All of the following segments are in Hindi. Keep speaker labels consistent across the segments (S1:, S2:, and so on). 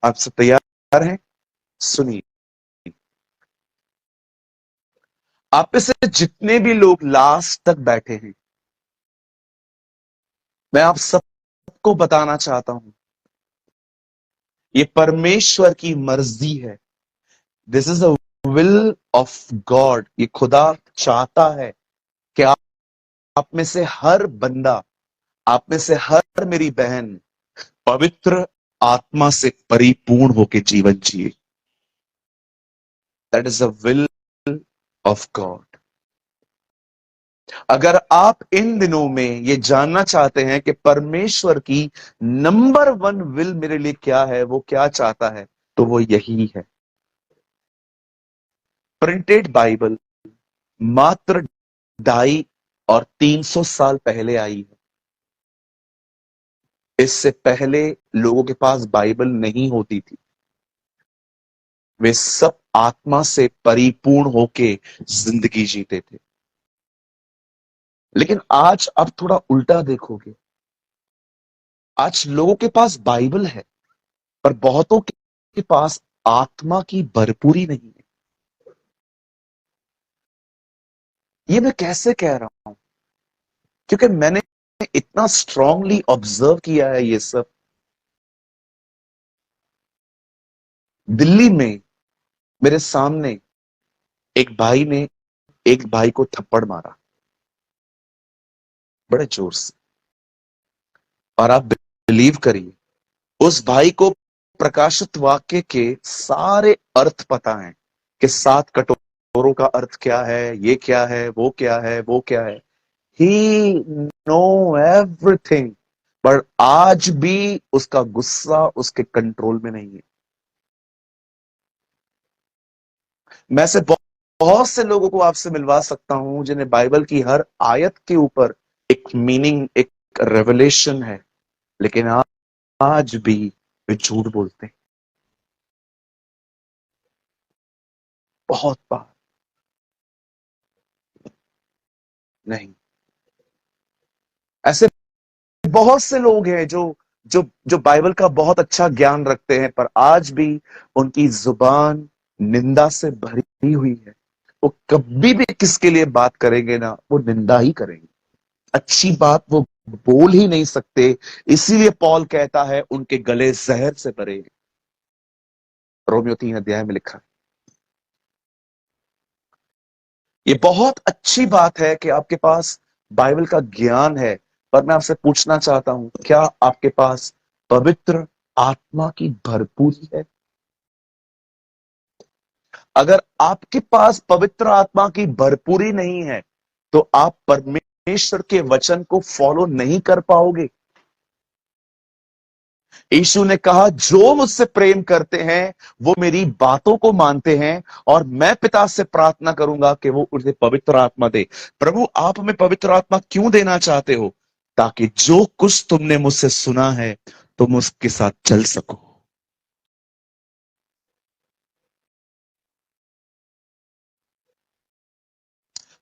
S1: आप सब तैयार हैं? सुनिए, आप में से जितने भी लोग लास्ट तक बैठे हैं, मैं आप सबको बताना चाहता हूं, ये परमेश्वर की मर्जी है। This is the will of God. ये खुदा चाहता है कि आप में से हर बंदा, आप में से हर मेरी बहन पवित्र आत्मा से परिपूर्ण होकर जीवन जिए। That is the will of God. अगर आप इन दिनों में ये जानना चाहते हैं कि परमेश्वर की नंबर वन विल मेरे लिए क्या है, वो क्या चाहता है, तो वो यही है। प्रिंटेड बाइबल मात्र 250 और 300 साल पहले आई है। इससे पहले लोगों के पास बाइबल नहीं होती थी। वे सब आत्मा से परिपूर्ण होके जिंदगी जीते थे। लेकिन आज आप थोड़ा उल्टा देखोगे। आज लोगों के पास बाइबल है, पर बहुतों के पास आत्मा की भरपूरी नहीं है। ये मैं कैसे कह रहा हूं? क्योंकि मैंने इतना स्ट्रांगली ऑब्जर्व किया है ये सब। दिल्ली में मेरे सामने एक भाई ने एक भाई को थप्पड़ मारा, बड़े जोर से। और आप बिलीव करिए, उस भाई को प्रकाशित वाक्य के सारे अर्थ पता है कि 7 कटोरों का अर्थ क्या है, ये क्या है, वो क्या है, वो क्या है। ही नो एवरीथिंग। पर आज भी उसका गुस्सा उसके कंट्रोल में नहीं है। मैं से बहुत से लोगों को आपसे मिलवा सकता हूं जिन्हें बाइबल की हर आयत के ऊपर एक मीनिंग, एक रेवलेशन है, लेकिन आज भी वे झूठ बोलते हैं। बहुत बार नहीं। ऐसे बहुत से लोग हैं जो जो जो बाइबल का बहुत अच्छा ज्ञान रखते हैं, पर आज भी उनकी जुबान निंदा से भरी हुई है। वो कभी भी किसके लिए बात करेंगे ना, वो निंदा ही करेंगे। अच्छी बात वो बोल ही नहीं सकते। इसीलिए पौल कहता है उनके गले जहर से भरे हैं। रोमियो 3 अध्याय में लिखा है। ये बहुत अच्छी बात है कि आपके पास बाइबल का ज्ञान है, पर मैं आपसे पूछना चाहता हूं, क्या आपके पास पवित्र आत्मा की भरपूरी है? अगर आपके पास पवित्र आत्मा की भरपूरी नहीं है, तो आप परमेश्वर के वचन को फॉलो नहीं कर पाओगे। यीशु ने कहा, जो मुझसे प्रेम करते हैं वो मेरी बातों को मानते हैं, और मैं पिता से प्रार्थना करूंगा कि वो उन्हें पवित्र आत्मा दे। प्रभु, आप हमें पवित्र आत्मा क्यों देना चाहते हो? ताकि जो कुछ तुमने मुझसे सुना है तुम उसके साथ चल सको।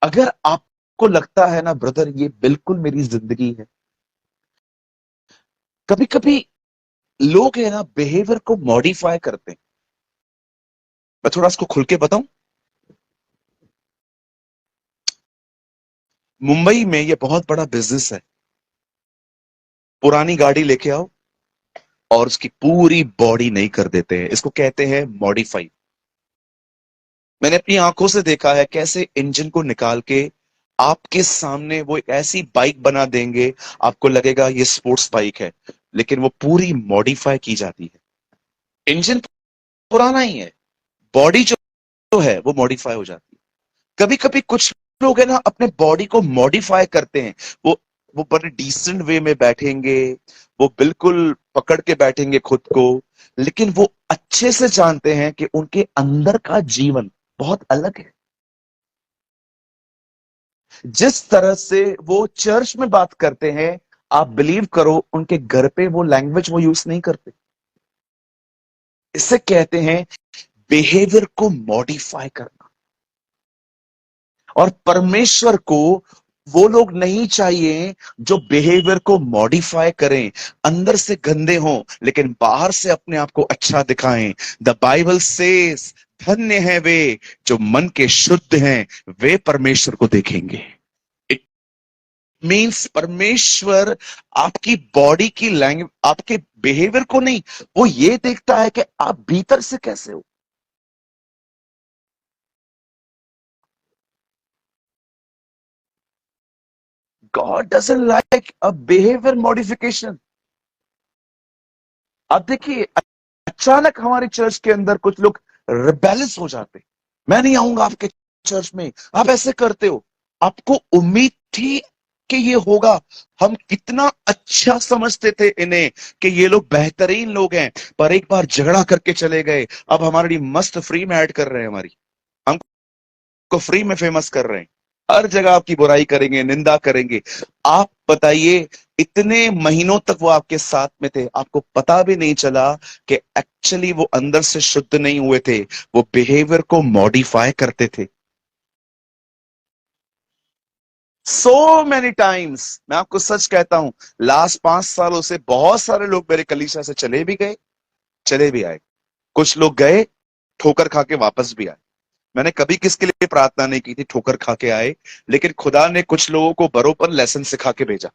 S1: अगर आपको लगता है ना ब्रदर, ये बिल्कुल मेरी जिंदगी है। कभी कभी लोग है ना, बिहेवियर को मॉडिफाई करते हैं। मैं थोड़ा इसको खुल के बताऊं। मुंबई में ये बहुत बड़ा बिजनेस है। पुरानी गाड़ी लेके आओ और उसकी पूरी बॉडी नई कर देते हैं। इसको कहते हैं मॉडिफाई। मैंने अपनी आंखों से देखा है कैसे इंजन को निकाल के आपके सामने वो एक ऐसी बाइक बना देंगे, आपको लगेगा ये स्पोर्ट्स बाइक है, लेकिन वो पूरी मॉडिफाई की जाती है। इंजन पुराना ही है, बॉडी जो है वो मॉडिफाई हो जाती है। कभी कभी कुछ लोग है ना, अपने बॉडी को मॉडिफाई करते हैं। वो वो बड़े डिसेंट वे में बैठेंगे, वो बिल्कुल पकड़ के बैठेंगे खुद को, लेकिन वो अच्छे से जानते हैं कि उनके अंदर का जीवन बहुत अलग है। जिस तरह से वो चर्च में बात करते हैं, आप बिलीव करो उनके घर पे वो लैंग्वेज वो यूज नहीं करते। इसे कहते हैं बिहेवियर को मॉडिफाई करना। और परमेश्वर को वो लोग नहीं चाहिए जो बिहेवियर को मॉडिफाई करें, अंदर से गंदे हों लेकिन बाहर से अपने आप को अच्छा दिखाएं। द बाइबल सेज, धन्य है वे जो मन के शुद्ध हैं, वे परमेश्वर को देखेंगे। इट मीन्स परमेश्वर आपकी बॉडी की लैंग्वेज, आपके बिहेवियर को नहीं, वो ये देखता है कि आप भीतर से कैसे हो। God doesn't like a behaviour modification. अब देखिए, अचानक हमारी चर्च के अंदर कुछ लोग रिबेलियस हो जाते, मैं नहीं आऊंगा आपके चर्च में, आप ऐसे करते हो। आपको उम्मीद थी कि ये होगा? हम कितना अच्छा समझते थे इन्हें कि ये लोग बेहतरीन लोग हैं, पर एक बार झगड़ा करके चले गए। अब हमारी मस्त फ्री में ऐड कर रहे हैं, हमारी हमको फ्री में फेमस कर रहे हैं, हर जगह आपकी बुराई करेंगे, निंदा करेंगे। आप बताइए, इतने महीनों तक वो आपके साथ में थे, आपको पता भी नहीं चला कि एक्चुअली वो अंदर से शुद्ध नहीं हुए थे, वो बिहेवियर को मॉडिफाई करते थे। सो मेनी टाइम्स, मैं आपको सच कहता हूं, लास्ट 5 सालों से बहुत सारे लोग मेरे कलीसिया से चले भी गए, चले भी आए। कुछ लोग गए, ठोकर खा के वापस भी आए। मैंने कभी किसके लिए प्रार्थना नहीं की थी, ठोकर खा के आए, लेकिन खुदा ने कुछ लोगों को बरोबर लेसन सिखा के भेजा।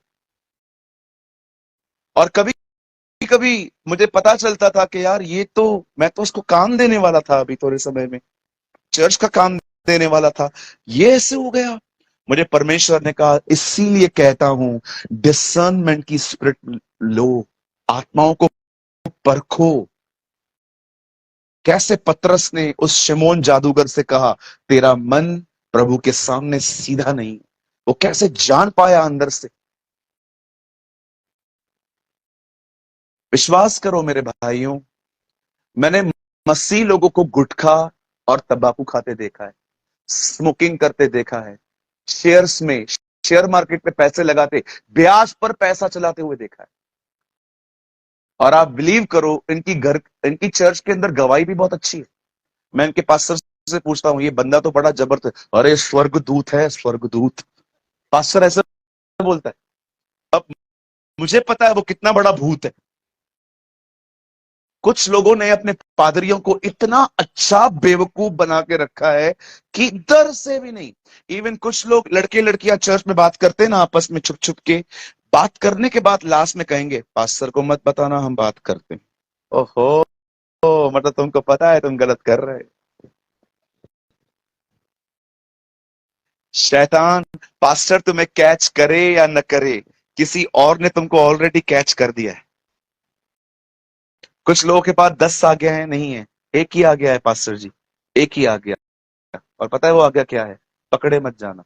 S1: और कभी कभी मुझे पता चलता था कि यार ये तो, मैं तो उसको काम देने वाला था, अभी थोड़े समय में चर्च का काम देने वाला था, ये ऐसे हो गया। मुझे परमेश्वर ने कहा, इसीलिए कहता हूं, डिसर्नमेंट की स्पिरिट लो, आत्माओं को परखो। कैसे पतरस ने उस शिमोन जादूगर से कहा, तेरा मन प्रभु के सामने सीधा नहीं, वो कैसे जान पाया अंदर से। विश्वास करो मेरे भाइयों, मैंने मसीह लोगों को गुटखा और तंबाकू खाते देखा है, स्मोकिंग करते देखा है, शेयर्स में, शेयर मार्केट में पैसे लगाते, ब्याज पर पैसा चलाते हुए देखा है। और आप बिलीव करो, इनकी चर्च के अंदर गवाही भी बहुत अच्छी है। मैं इनके पास्टर से पूछता हूँ, ये बंदा तो बड़ा जबरदस्त, अरे स्वर्गदूत है, स्वर्गदूत। पास्टर ऐसे बोलता है। अब मुझे पता है वो कितना बड़ा भूत है। कुछ लोगों ने अपने पादरियों को इतना अच्छा बेवकूफ बना के रखा है कि डर से भी नहीं। इवन कुछ लोग, लड़के लड़कियां चर्च में बात करते हैं ना, आपस में छुप छुप के बात करने के बाद लास्ट में कहेंगे, पास्टर को मत बताना हम बात करते हैं। ओहो, मतलब तुमको पता है तुम गलत कर रहे हो। शैतान, पास्टर तुम्हें कैच करे या न करे, किसी और ने तुमको ऑलरेडी कैच कर दिया है। कुछ लोगों के पास 10 आज्ञा है, नहीं है, एक ही आज्ञा है पास्टर जी, एक ही आज्ञा। और पता है वो आज्ञा क्या है? पकड़े मत जाना।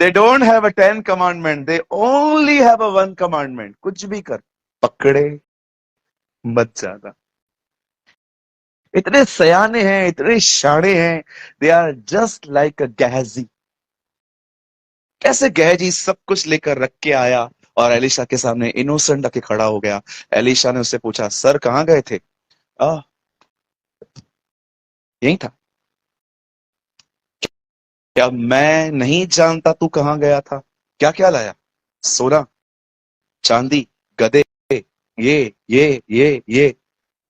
S1: They don't have a 10 commandment, they only have a 1 commandment, कुछ भी कर, पकड़े मत जाना। इतने सयाने हैं, इतने शाणे हैं, they are just like a गहजी। कैसे गहजी सब कुछ लेकर रख के आया और एलिशा के सामने इनोसेंट आके खड़ा हो गया। एलिशा ने उससे पूछा, सर कहाँ गए थे? आ, यही था। क्या मैं नहीं जानता तू कहाँ गया था? क्या क्या लाया? सोना, चांदी, गधे, ये ये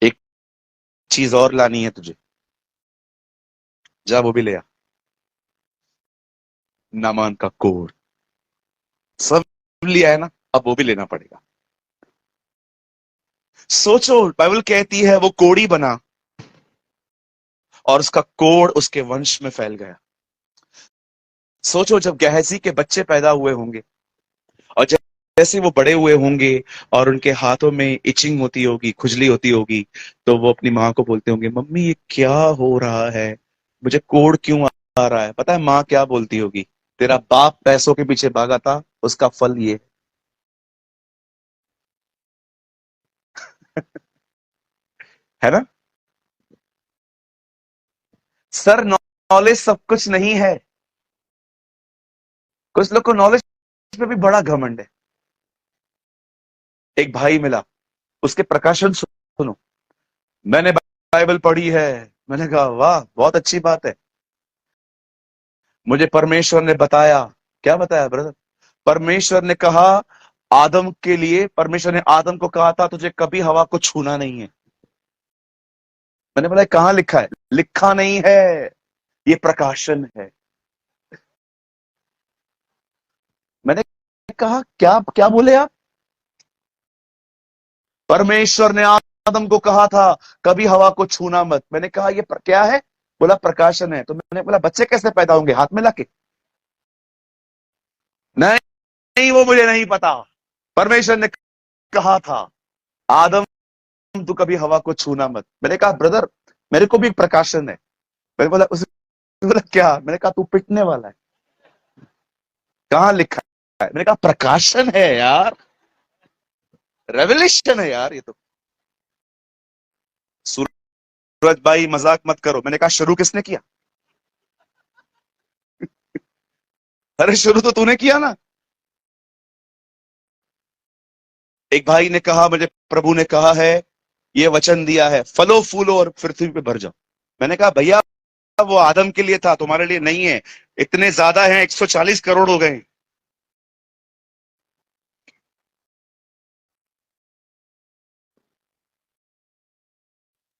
S1: एक चीज और लानी है तुझे, जा वो भी ले आ, नामान का कोड। सब लिया है ना, अब वो भी लेना पड़ेगा। सोचो, बाइबल कहती है वो कोड़ी बना और उसका कोड उसके वंश में फैल गया। सोचो, जब गहजी के बच्चे पैदा हुए होंगे और जैसे वो बड़े हुए होंगे और उनके हाथों में इचिंग होती होगी, खुजली होती होगी, तो वो अपनी माँ को बोलते होंगे, मम्मी ये क्या हो रहा है, मुझे कोड़ क्यों आ रहा है? पता है माँ क्या बोलती होगी? तेरा बाप पैसों के पीछे भागा था, उसका फल ये। है ना? सर, नॉलेज सब कुछ नहीं है। कुछ लोग को नॉलेज पे भी बड़ा घमंड है। एक भाई मिला, उसके प्रकाशन सुनो, मैंने बाइबल पढ़ी है, मैंने कहा वाह, बहुत अच्छी बात है। मुझे परमेश्वर ने बताया। क्या बताया ब्रदर? परमेश्वर ने कहा, आदम के लिए परमेश्वर ने आदम को कहा था तुझे कभी हवा को छूना नहीं है। मैंने बोला कहां लिखा है? लिखा नहीं है, ये प्रकाशन है। मैंने कहा क्या क्या बोले आप? परमेश्वर ने आदम को कहा था कभी हवा को छूना मत। मैंने कहा ये क्या है? बोला प्रकाशन है। तो मैंने बोला बच्चे कैसे पैदा होंगे, हाथ में लाके? नहीं, नहीं वो मुझे नहीं पता। परमेश्वर ने कहा था आदम तू कभी हवा को छूना मत। मैंने कहा ब्रदर मेरे को भी एक प्रकाशन है। मैंने बोला उसने बोला क्या? मैंने कहा तू पिटने वाला है। कहां लिखा है? मैंने कहा प्रकाशन है यार, रेवलेशन है यार ये तो। सूरज भाई मजाक मत करो। मैंने कहा शुरू किसने किया? अरे शुरू तो तूने किया ना। एक भाई ने कहा मुझे प्रभु ने कहा है, ये वचन दिया है फलो फूलो और पृथ्वी पे भर जाओ। मैंने कहा भैया वो आदम के लिए था, तुम्हारे लिए नहीं है। इतने ज्यादा हैं, 140 करोड़ हो गए।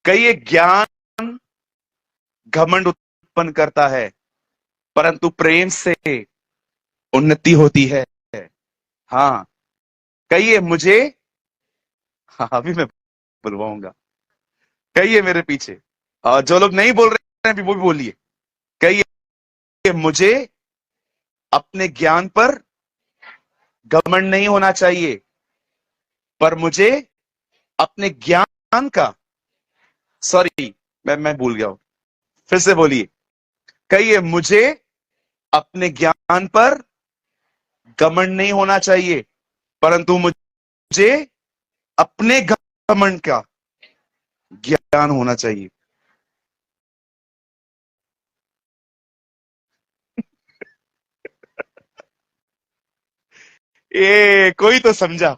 S1: कई एक ज्ञान घमंड उत्पन्न करता है, परंतु प्रेम से उन्नति होती है। हाँ, कहिए मुझे। हाँ अभी मैं बुलवाऊंगा। कहिए मेरे पीछे। जो लोग नहीं बोल रहे हैं अभी वो भी बोलिए। कहिए मुझे अपने ज्ञान पर घमंड नहीं होना चाहिए, पर मुझे अपने ज्ञान का, सॉरी मैं भूल गया हूं। फिर से बोलिए। कहिए मुझे अपने ज्ञान पर घमंड नहीं होना चाहिए, परंतु मुझे अपने घमंड का ज्ञान होना चाहिए। ये कोई तो समझा।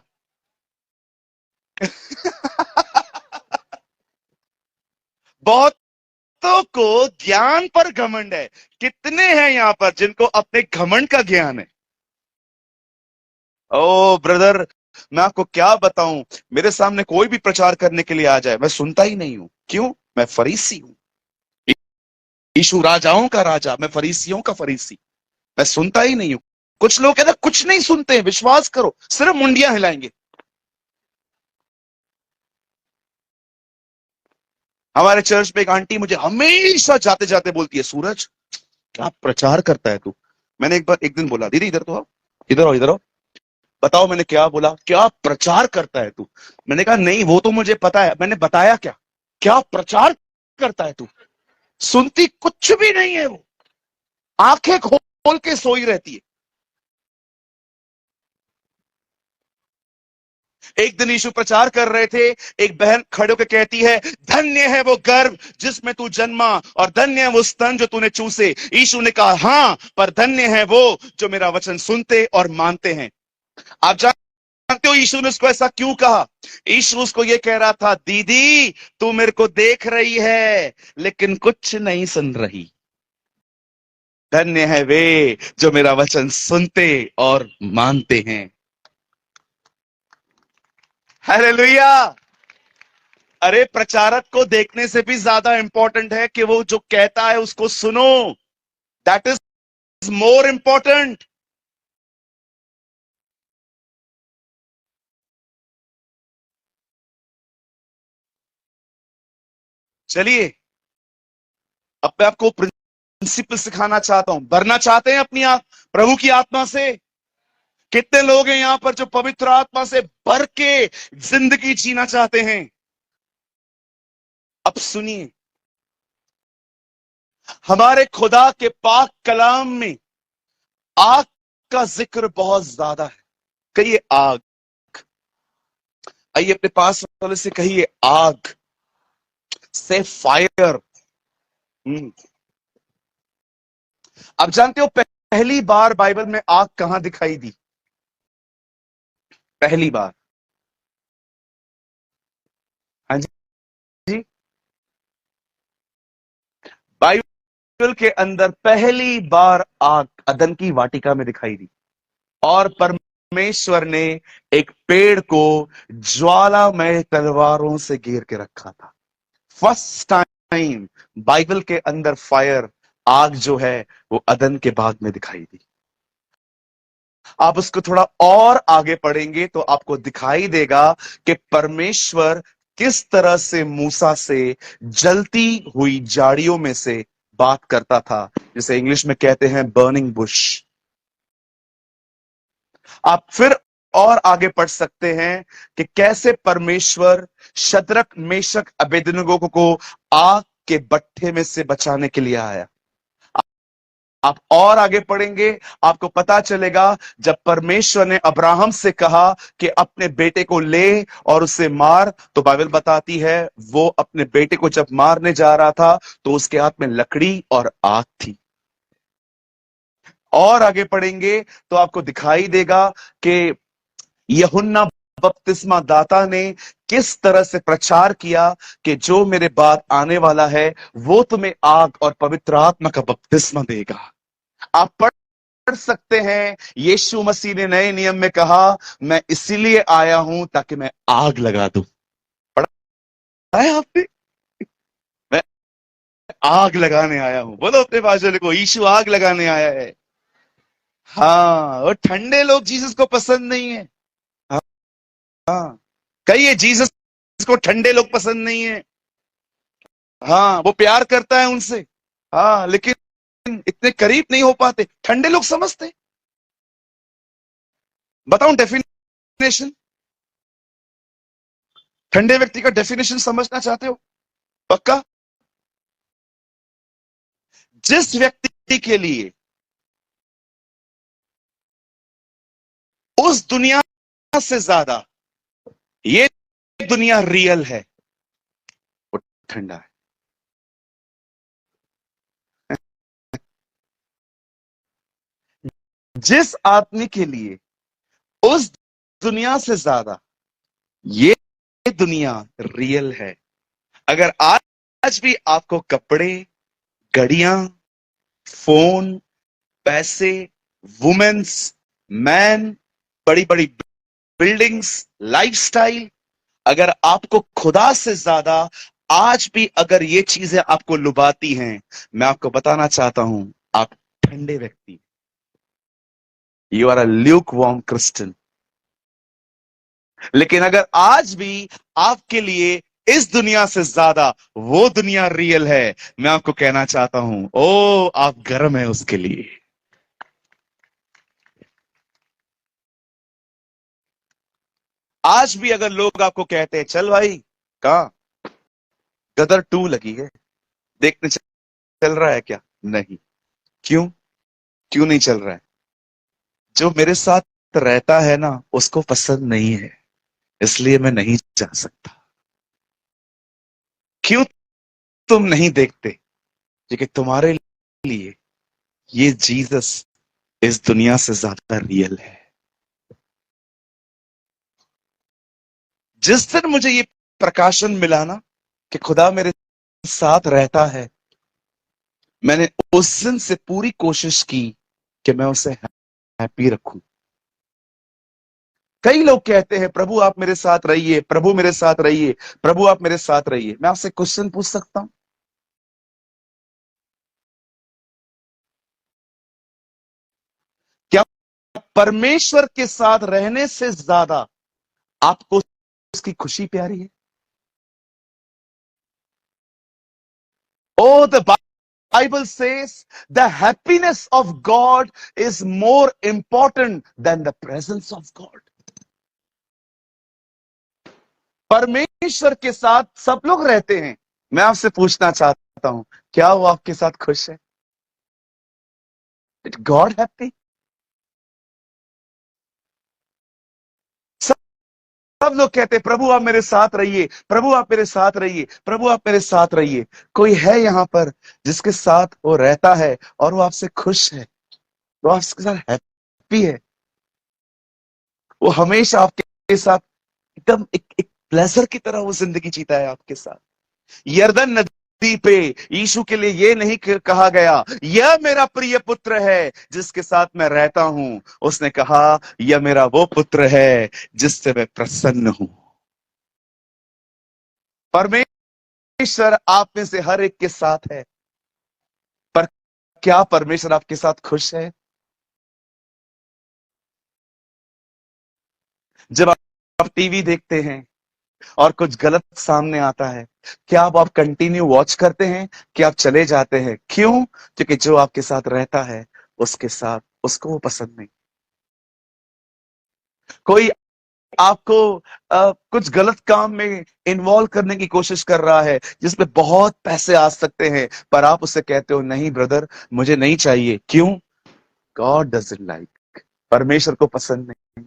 S1: बहुतों को ज्ञान पर घमंड है। कितने हैं यहां पर जिनको अपने घमंड का ज्ञान है? ओ ब्रदर, मैं आपको क्या बताऊं। मेरे सामने कोई भी प्रचार करने के लिए आ जाए, मैं सुनता ही नहीं हूं। क्यों? मैं फरीसी हूं। यीशु राजाओं का राजा, मैं फरीसियों का फरीसी। मैं सुनता ही नहीं हूं। कुछ लोग कहते हैं कुछ नहीं सुनते हैं, विश्वास करो सिर्फ मुंडियां हिलाएंगे। हमारे चर्च में एक आंटी मुझे हमेशा जाते जाते बोलती है, सूरज क्या प्रचार करता है तू। मैंने एक बार एक दिन बोला, दीदी इधर तो आओ, इधर आओ, इधर आओ, बताओ मैंने क्या बोला, क्या प्रचार करता है तू। मैंने कहा नहीं वो तो मुझे पता है। मैंने बताया क्या? क्या प्रचार करता है तू? सुनती कुछ भी नहीं है वो, आंखें खोल के सोई रहती है। एक दिन यीशु प्रचार कर रहे थे, एक बहन खड़े होकर कहती है, धन्य है वो गर्भ जिसमें तू जन्मा और धन्य है वो स्तन जो तूने चूसे। यीशु ने कहा हां, पर धन्य है वो जो मेरा वचन सुनते और मानते हैं। आप जानते हो यीशु ने उसको ऐसा क्यों कहा? यीशु उसको ये कह रहा था, दीदी तू मेरे को देख रही है लेकिन कुछ नहीं सुन रही। धन्य है वे जो मेरा वचन सुनते और मानते हैं। हालेलुया। अरे प्रचारक को देखने से भी ज्यादा इंपॉर्टेंट है कि वो जो कहता है उसको सुनो। That is more important. चलिए, अब मैं आपको प्रिंसिपल सिखाना चाहता हूं। भरना चाहते हैं अपनी प्रभु की आत्मा से? कितने लोग हैं यहां पर जो पवित्र आत्मा से भर के जिंदगी जीना चाहते हैं? अब सुनिए, हमारे खुदा के पाक कलाम में आग का जिक्र बहुत ज्यादा है। कहिए आग। आइए अपने पास वाले से कहिए आग। से फायर। अब जानते हो पहली बार बाइबल में आग कहां दिखाई दी? पहली बार। हाँ जी। बाइबल के अंदर पहली बार आग अदन की वाटिका में दिखाई दी और परमेश्वर ने एक पेड़ को ज्वालामय तलवारों से घेर के रखा था। फर्स्ट टाइम बाइबल के अंदर फायर, आग जो है वो अदन के बाग में दिखाई दी। आप उसको थोड़ा और आगे पढ़ेंगे तो आपको दिखाई देगा कि परमेश्वर किस तरह से मूसा से जलती हुई झाड़ियों में से बात करता था, जिसे इंग्लिश में कहते हैं बर्निंग बुश। आप फिर और आगे पढ़ सकते हैं कि कैसे परमेश्वर शद्रक, मेशक, अबेदनगो को आग के भट्ठे में से बचाने के लिए आया। आप और आगे पढ़ेंगे, आपको पता चलेगा जब परमेश्वर ने अब्राहम से कहा कि अपने बेटे को ले और उसे मार, तो बाइबल बताती है वो अपने बेटे को जब मारने जा रहा था तो उसके हाथ में लकड़ी और आग थी। और आगे पढ़ेंगे तो आपको दिखाई देगा कि यूहन्ना बपतिस्मा दाता ने किस तरह से प्रचार किया कि जो मेरे बाद आने वाला है वो तुम्हें आग और पवित्र आत्मा का बपतिस्मा देगा। आप पढ़ सकते हैं यीशु मसीह ने नए नियम में कहा, मैं इसीलिए आया हूं ताकि मैं आग लगा दूं। पढ़ा है आपने? मैं आग लगाने आया हूं। बोलो अपने भाषा को, यीशु आग लगाने आया है। हाँ, और ठंडे लोग जीसस को पसंद नहीं है। हाँ, हाँ, कहिए जीसस को ठंडे लोग पसंद नहीं है। हाँ, वो प्यार करता है उनसे। हाँ, लेकिन इतने करीब नहीं हो पाते, ठंडे लोग समझते। बताऊं डेफिनेशन? ठंडे व्यक्ति का डेफिनेशन समझना चाहते हो? पक्का? जिस व्यक्ति के लिए उस दुनिया से ज्यादा ये दुनिया रियल है, वो ठंडा है। जिस आदमी के लिए उस दुनिया से ज्यादा ये दुनिया रियल है, अगर आज भी आपको कपड़े, घड़ियां, फोन, पैसे, वुमेन्स, मैन, बड़ी बड़ी बिल्डिंग्स, लाइफस्टाइल, अगर आपको खुदा से ज्यादा आज भी अगर ये चीजें आपको लुभाती हैं, मैं आपको बताना चाहता हूं, आप ठंडे व्यक्ति, you are a lukewarm Christian. लेकिन अगर आज भी आपके लिए इस दुनिया से ज्यादा वो दुनिया रियल है, मैं आपको कहना चाहता हूं, ओ आप गर्म है उसके लिए। आज भी अगर लोग आपको कहते हैं चल भाई, कहां गदर 2 लगी है, देखने चल रहा है क्या? नहीं। क्यों? क्यों नहीं चल रहा है? जो मेरे साथ रहता है ना उसको पसंद नहीं है, इसलिए मैं नहीं जा सकता। क्यों तुम नहीं देखते? क्योंकि तुम्हारे लिए ये जीसस इस दुनिया से ज्यादा रियल है। जिस दिन मुझे ये प्रकाशन मिला ना कि खुदा मेरे साथ रहता है, मैंने उस दिन से पूरी कोशिश की कि मैं उसे हैप्पी रखूं। कई लोग कहते हैं प्रभु आप मेरे साथ रहिए, प्रभु मेरे साथ रहिए, प्रभु आप मेरे साथ रहिए। मैं आपसे क्वेश्चन पूछ सकता हूं? क्या परमेश्वर के साथ रहने से ज्यादा आपको उसकी खुशी प्यारी है? ओ the Bible says the happiness of God is more important than the presence of God. परमेश्वर के साथ सब लोग रहते हैं। मैं आपसे पूछना चाहता हूं, क्या वो आपके साथ खुश है? Is God happy? सब लोग कहते हैं प्रभु आप मेरे साथ रहिए, प्रभु आप मेरे साथ रहिए, प्रभु आप मेरे साथ रहिए। कोई है यहां पर जिसके साथ वो रहता है और वो आपसे खुश है, वो आपके साथ हैप्पी है, वो हमेशा आपके साथ एकदम एक प्लेजर की तरह वो जिंदगी जीता है आपके साथ? यरदन पे यीशु के लिए ये नहीं कहा गया यह मेरा प्रिय पुत्र है जिसके साथ मैं रहता हूं। उसने कहा यह मेरा वो पुत्र है जिससे मैं प्रसन्न हूं। परमेश्वर आप में से हर एक के साथ है, पर क्या परमेश्वर आपके साथ खुश है? जब आप टीवी देखते हैं और कुछ गलत सामने आता है, क्या आप कंटिन्यू वॉच करते हैं कि आप चले जाते हैं? क्यों? क्योंकि जो आपके साथ रहता है उसके साथ उसको वो पसंद नहीं। कोई आपको कुछ गलत काम में इन्वॉल्व करने की कोशिश कर रहा है जिसमें बहुत पैसे आ सकते हैं, पर आप उससे कहते हो नहीं ब्रदर मुझे नहीं चाहिए। क्यों? गॉड डजंट लाइक, परमेश्वर को पसंद नहीं।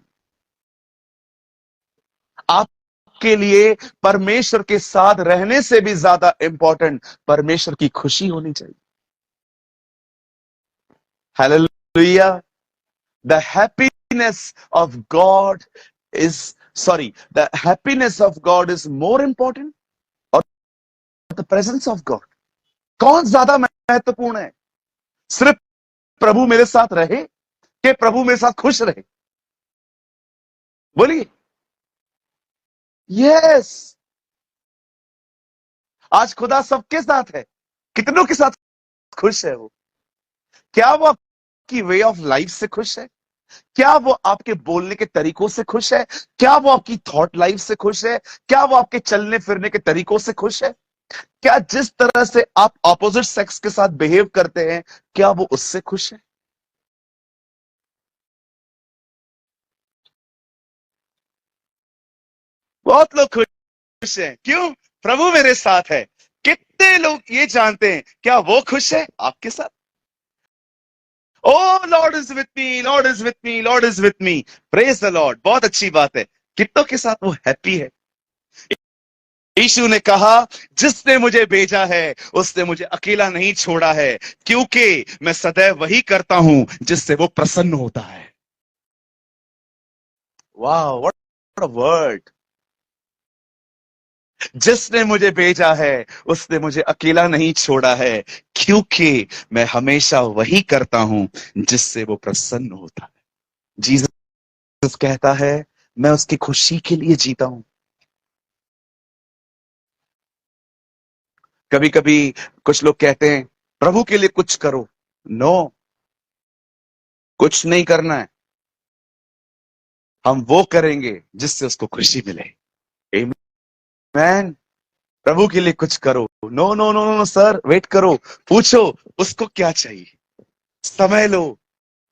S1: आपके लिए परमेश्वर के साथ रहने से भी ज्यादा इंपॉर्टेंट परमेश्वर की खुशी होनी चाहिए। Hallelujah. The happiness of God is sorry the happiness of God is more important और द प्रेजेंस ऑफ गॉड। कौन ज्यादा महत्वपूर्ण है? सिर्फ प्रभु मेरे साथ रहे कि प्रभु मेरे साथ खुश रहे? बोलिए। यस। आज खुदा सबके साथ है। कितनों के साथ खुश है वो? क्या वो आपकी वे ऑफ लाइफ से खुश है? क्या वो आपके बोलने के तरीकों से खुश है? क्या वो आपकी थॉट लाइफ से खुश है? क्या वो आपके चलने फिरने के तरीकों से खुश है? क्या जिस तरह से आप ऑपोजिट सेक्स के साथ बिहेव करते हैं, क्या वो उससे खुश है? बहुत लोग खुश हैं। क्यों? प्रभु मेरे साथ है। कितने लोग ये जानते हैं क्या वो खुश है आपके साथ? O lord is with me, lord is with me, lord is with me. Praise the lord. बहुत अच्छी बात है। कितनों के साथ वो हैप्पी है? यीशु ने कहा जिसने मुझे भेजा है उसने मुझे अकेला नहीं छोड़ा है, क्योंकि मैं सदैव वही करता हूं जिससे वो प्रसन्न होता है। वाह, व्हाट अ वर्ड। जिसने मुझे भेजा है उसने मुझे अकेला नहीं छोड़ा है, क्योंकि मैं हमेशा वही करता हूं जिससे वो प्रसन्न होता है। जीसस कहता है मैं उसकी खुशी के लिए जीता हूं। कभी कभी कुछ लोग कहते हैं प्रभु के लिए कुछ करो। नो, कुछ नहीं करना है। हम वो करेंगे जिससे उसको खुशी मिले। आमीन। प्रभु के लिए कुछ करो। No no no no sir, wait करो। पूछो उसको क्या चाहिए। समय लो,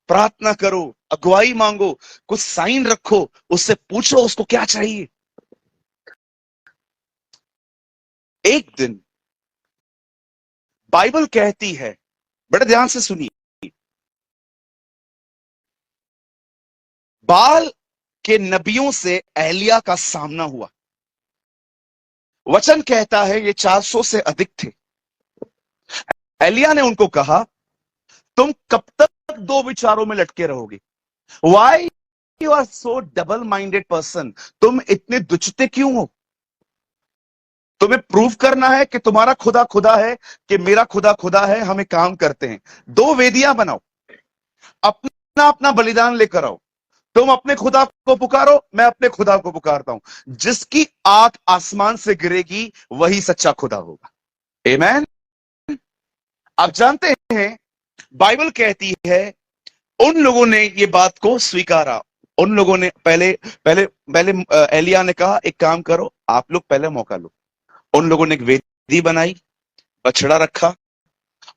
S1: प्रार्थना करो, अगुवाई मांगो, कुछ साइन रखो, उससे पूछो उसको क्या चाहिए। एक दिन बाइबल कहती है, बड़े ध्यान से सुनिए, बाल के नबियों से एलिया का सामना हुआ। वचन कहता है ये 400 से अधिक थे। एलिया ने उनको कहा तुम कब तक दो विचारों में लटके रहोगे? Why you are so double minded person? तुम इतने दुचते क्यों हो? तुम्हें प्रूव करना है कि तुम्हारा खुदा खुदा है कि मेरा खुदा खुदा है। हमें काम करते हैं। दो वेदियां बनाओ, अपना अपना बलिदान लेकर आओ। तुम अपने खुदा को पुकारो, मैं अपने खुदा को पुकारता हूं। जिसकी आंख आसमान से गिरेगी वही सच्चा खुदा होगा। आमीन। आप जानते हैं बाइबल कहती है उन लोगों ने ये बात को स्वीकारा। उन लोगों ने पहले पहले पहले एलिया ने कहा एक काम करो, आप लोग पहले मौका लो। उन लोगों ने एक वेदी बनाई, बछड़ा रखा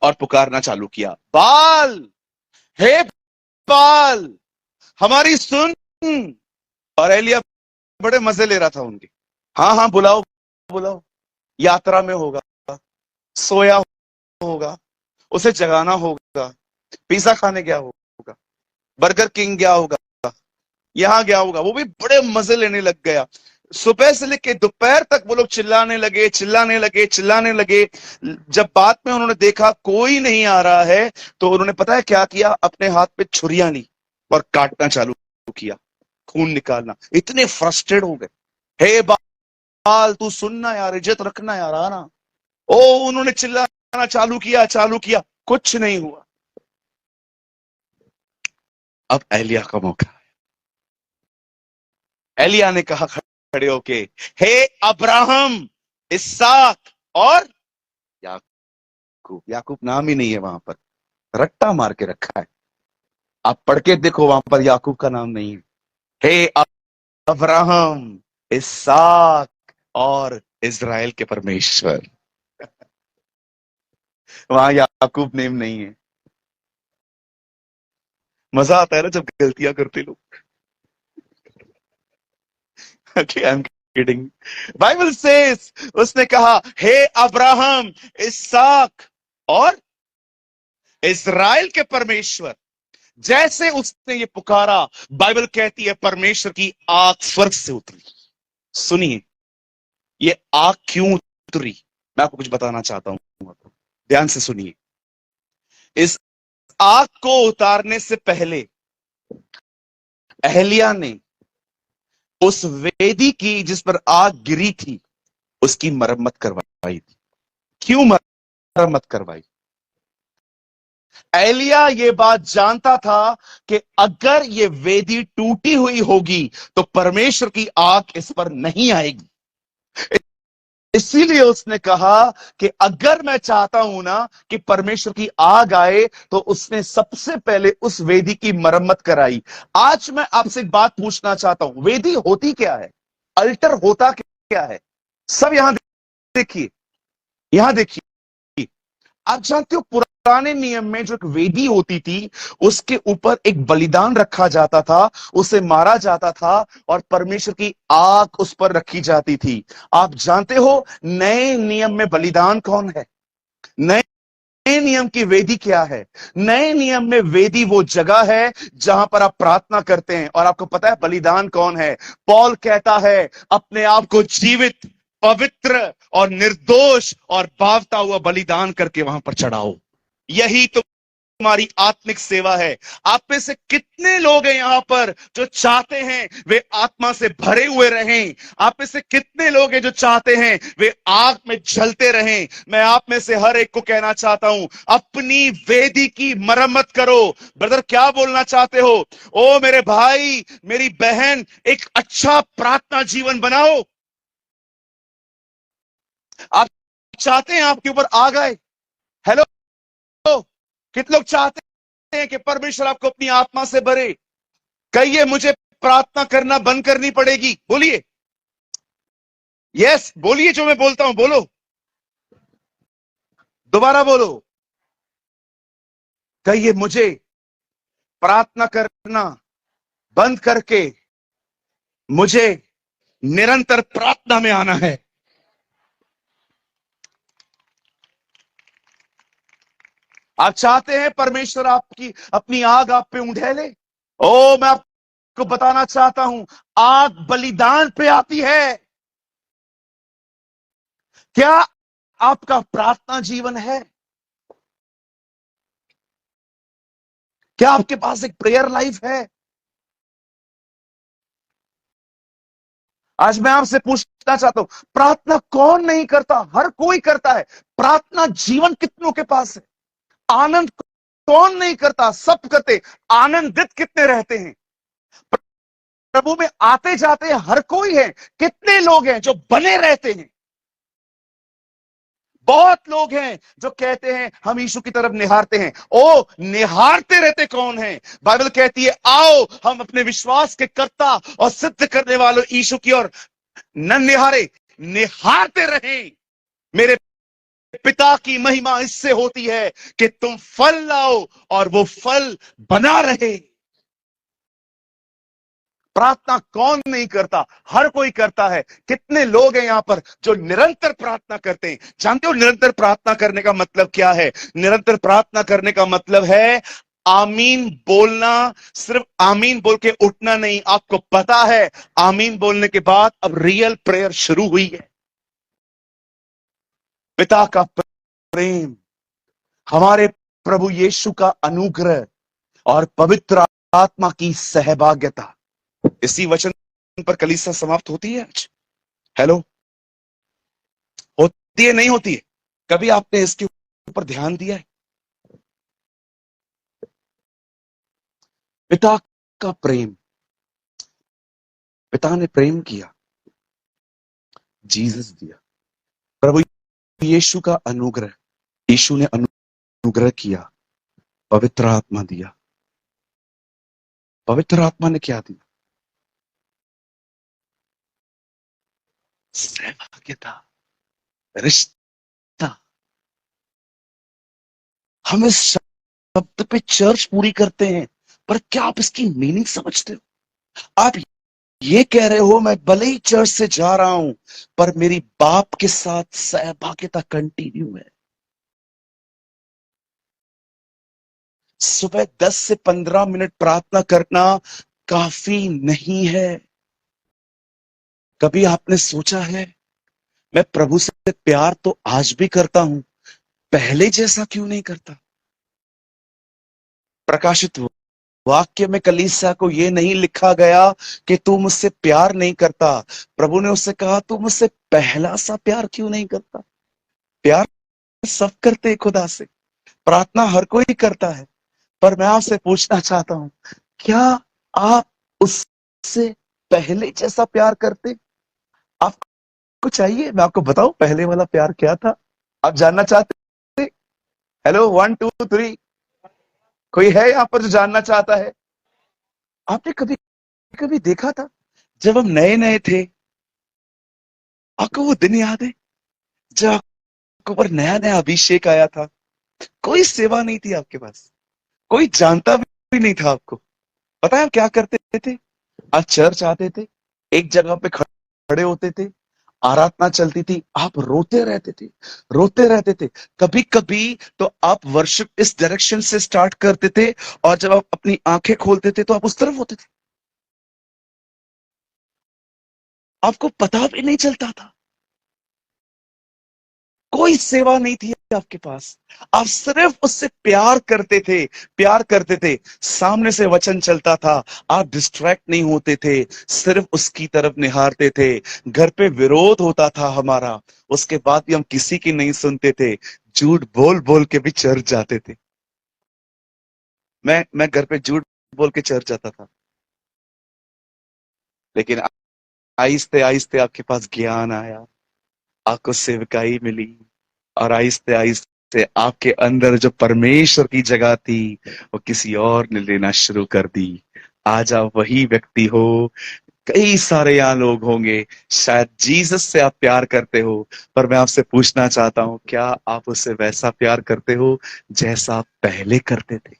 S1: और पुकारना चालू किया, बाल, हे बाल, हमारी सुन। और एलिया बड़े मजे ले रहा था उनके। हाँ हाँ बुलाओ बुलाओ। यात्रा में होगा, सोया होगा, उसे जगाना होगा, पिज्जा खाने गया होगा, बर्गर किंग गया होगा, यहां गया होगा। वो भी बड़े मजे लेने लग गया। सुबह से लेकर दोपहर तक वो लोग चिल्लाने लगे चिल्लाने लगे चिल्लाने लगे। जब बाद में उन्होंने देखा कोई नहीं आ रहा है, तो उन्होंने पता है क्या किया? अपने हाथ पे छुरियां ली और काटना चालू किया, खून निकालना। इतने फ्रस्ट्रेट हो गए। हे बाल तू सुनना यार, इज्जत रखना यार, आना। ओ उन्होंने चिल्लाना चालू किया, कुछ नहीं हुआ। अब एलिया का मौका। एलिया ने कहा खड़े होके, हे अब्राहम, इसहाक और याकूब। याकूब नाम ही नहीं है वहां पर, रट्टा मार के रखा है। आप पढ़ के देखो, वहां पर याकूब का नाम नहीं है। हे अब्राहम, इसहाक और इजराइल के परमेश्वर। वहां याकूब नेम नहीं है। मजा आता है ना जब गलतियां करते लोग। Okay, I'm kidding. Bible says, उसने कहा हे अब्राहम, इसहाक और इजराइल के परमेश्वर। जैसे उसने ये पुकारा, बाइबल कहती है परमेश्वर की आग स्वर्ग से उतरी। सुनिए, ये आग क्यों उतरी, मैं आपको कुछ बताना चाहता हूं, ध्यान से सुनिए। इस आग को उतारने से पहले एहलिया ने उस वेदी की जिस पर आग गिरी थी, उसकी मरम्मत करवाई थी। क्यों मरम्मत करवाई? एलिया ये बात जानता था कि अगर ये वेदी टूटी हुई होगी तो परमेश्वर की आग इस पर नहीं आएगी। इसीलिए उसने कहा कि अगर मैं चाहता हूं ना कि परमेश्वर की आग आए, तो उसने सबसे पहले उस वेदी की मरम्मत कराई। आज मैं आपसे एक बात पूछना चाहता हूं, वेदी होती क्या है? अल्टर होता क्या है? सब यहां देखिए, यहां देखिए। आप जानते हो पुराने नियम में जो एक वेदी होती थी, उसके ऊपर एक बलिदान रखा जाता था, उसे मारा जाता था और परमेश्वर की आग उस पर रखी जाती थी। आप जानते हो नए नियम में बलिदान कौन है? नए नए नियम की वेदी क्या है? नए नियम में वेदी वो जगह है जहां पर आप प्रार्थना करते हैं। और आपको पता है बलिदान कौन है? पौल कहता है अपने आप को जीवित, पवित्र और निर्दोष और भावता हुआ बलिदान करके वहां पर चढ़ाओ। यही तो तुम्हारी आत्मिक सेवा है। आप में से कितने लोग हैं यहां पर जो चाहते हैं वे आत्मा से भरे हुए रहें? आप में से कितने लोग हैं जो चाहते हैं वे आग में जलते रहें? मैं आप में से हर एक को कहना चाहता हूं, अपनी वेदी की मरम्मत करो। ब्रदर, क्या बोलना चाहते हो? ओ मेरे भाई, मेरी बहन, एक अच्छा प्रार्थना जीवन बनाओ। आप चाहते हैं आपके ऊपर आग आए? हेलो, कितने लोग चाहते हैं कि परमेश्वर आपको अपनी आत्मा से भरे? कहिए मुझे प्रार्थना करना बंद करनी पड़ेगी। बोलिए यस, बोलिए जो मैं बोलता हूं, बोलो, दोबारा बोलो। कहिए मुझे प्रार्थना करना बंद करके मुझे निरंतर प्रार्थना में आना है। आप चाहते हैं परमेश्वर आपकी अपनी आग आप पे उंडेले? ओ मैं आपको बताना चाहता हूं, आग बलिदान पे आती है। क्या आपका प्रार्थना जीवन है? क्या आपके पास एक प्रेयर लाइफ है? आज मैं आपसे पूछना चाहता हूं, प्रार्थना कौन नहीं करता? हर कोई करता है। प्रार्थना जीवन कितनों के पास है? आनंद कौन नहीं करता? सब करते। आनंदित कितने रहते हैं? प्रभु में आते जाते हर कोई है। कितने लोग हैं जो बने रहते हैं? बहुत लोग हैं जो कहते हैं हम यीशु की तरफ निहारते हैं। ओ, निहारते रहते कौन है? बाइबल कहती है आओ हम अपने विश्वास के कर्ता और सिद्ध करने वालों यीशु की ओर न निहारे, निहारते रहें। मेरे पिता की महिमा इससे होती है कि तुम फल लाओ और वो फल बना रहे। प्रार्थना कौन नहीं करता? हर कोई करता है। कितने लोग हैं यहां पर जो निरंतर प्रार्थना करते हैं? जानते हो निरंतर प्रार्थना करने का मतलब क्या है? निरंतर प्रार्थना करने का मतलब है आमीन बोलना। सिर्फ आमीन बोल के उठना नहीं। आपको पता है आमीन बोलने के बाद अब रियल प्रेयर शुरू हुई है। पिता का प्रेम, हमारे प्रभु यीशु का अनुग्रह और पवित्र आत्मा की सहभागिता, इसी वचन पर कलीसिया समाप्त होती है आज। हेलो, होती है नहीं होती है? कभी आपने इसके ऊपर ध्यान दिया है? पिता का प्रेम, पिता ने प्रेम किया, जीसस दिया। प्रभु यीशु का अनुग्रह, यीशु ने अनुग्रह किया, पवित्र आत्मा दिया। पवित्र आत्मा ने क्या दिया? सहभागिता, रिश्ता। हम इस शब्द पे चर्च पूरी करते हैं, पर क्या आप इसकी मीनिंग समझते हो? आप ये कह रहे हो मैं भले ही चर्च से जा रहा हूं, पर मेरी बाप के साथ सहभागिता कंटिन्यू है। सुबह 10 से 15 मिनट प्रार्थना करना काफी नहीं है। कभी आपने सोचा है, मैं प्रभु से प्यार तो आज भी करता हूं, पहले जैसा क्यों नहीं करता? प्रकाशित वाक्य में कलीसिया को यह नहीं लिखा गया कि तू मुझसे प्यार नहीं करता। प्रभु ने उससे कहा तू मुझसे पहला सा प्यार क्यों नहीं करता? प्यार सब करते हैं खुदा से, प्रार्थना हर कोई करता है, पर मैं आपसे पूछना चाहता हूं, क्या आप उससे पहले जैसा प्यार करते? आपको चाहिए मैं आपको बताऊं पहले वाला प्यार क्या था? आप जानना चाहते? हेलो, 1 2 3। कोई है यहां पर जो जानना चाहता है? आपने कभी कभी देखा था जब हम नए नए थे, आपको वो दिन याद है जब आपको पर नया नया अभिषेक आया था? कोई सेवा नहीं थी आपके पास, कोई जानता भी नहीं था आपको। पता है आप क्या करते थे? आप चर्च आते थे, एक जगह पे खड़े होते थे, आराधना चलती थी, आप रोते रहते थे, रोते रहते थे। कभी कभी तो आप वर्शिप इस डायरेक्शन से स्टार्ट करते थे, और जब आप अपनी आंखें खोलते थे तो आप उस तरफ होते थे, आपको पता भी नहीं चलता था। कोई सेवा नहीं थी आपके पास, आप सिर्फ उससे प्यार करते थे, प्यार करते थे। सामने से वचन चलता था, आप डिस्ट्रैक्ट नहीं होते थे, सिर्फ उसकी तरफ निहारते थे। घर पे विरोध होता था हमारा, उसके बाद भी हम किसी की नहीं सुनते थे, झूठ बोल बोल के भी चर्च जाते थे। मैं घर पे झूठ बोल के चर्च जाता था, लेकिन आहिस्ते आहिस्ते आपके पास ज्ञान आया, आपको सेवकाई मिली, और आहिस्ते आहिस्ते आपके अंदर जो परमेश्वर की जगह थी वो किसी और ने लेना शुरू कर दी। आज आप वही व्यक्ति हो। कई सारे यहाँ लोग होंगे, शायद जीसस से आप प्यार करते हो, पर मैं आपसे पूछना चाहता हूं, क्या आप उससे वैसा प्यार करते हो जैसा आप पहले करते थे?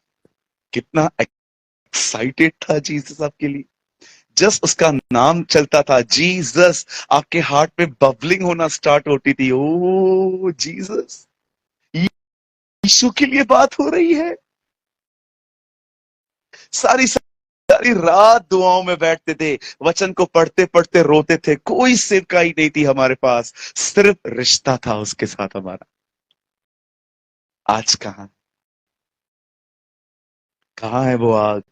S1: कितना एक्साइटेड था जीसस आपके लिए। जस्ट उसका नाम चलता था जीसस, आपके हार्ट में बबलिंग होना स्टार्ट होती थी। ओ जीसस, यीशु के लिए बात हो रही है। सारी सारी रात दुआओं में बैठते थे, वचन को पढ़ते पढ़ते रोते थे। कोई सेवकाई नहीं थी हमारे पास, सिर्फ रिश्ता था उसके साथ हमारा। आज कहां, कहां है वो आग?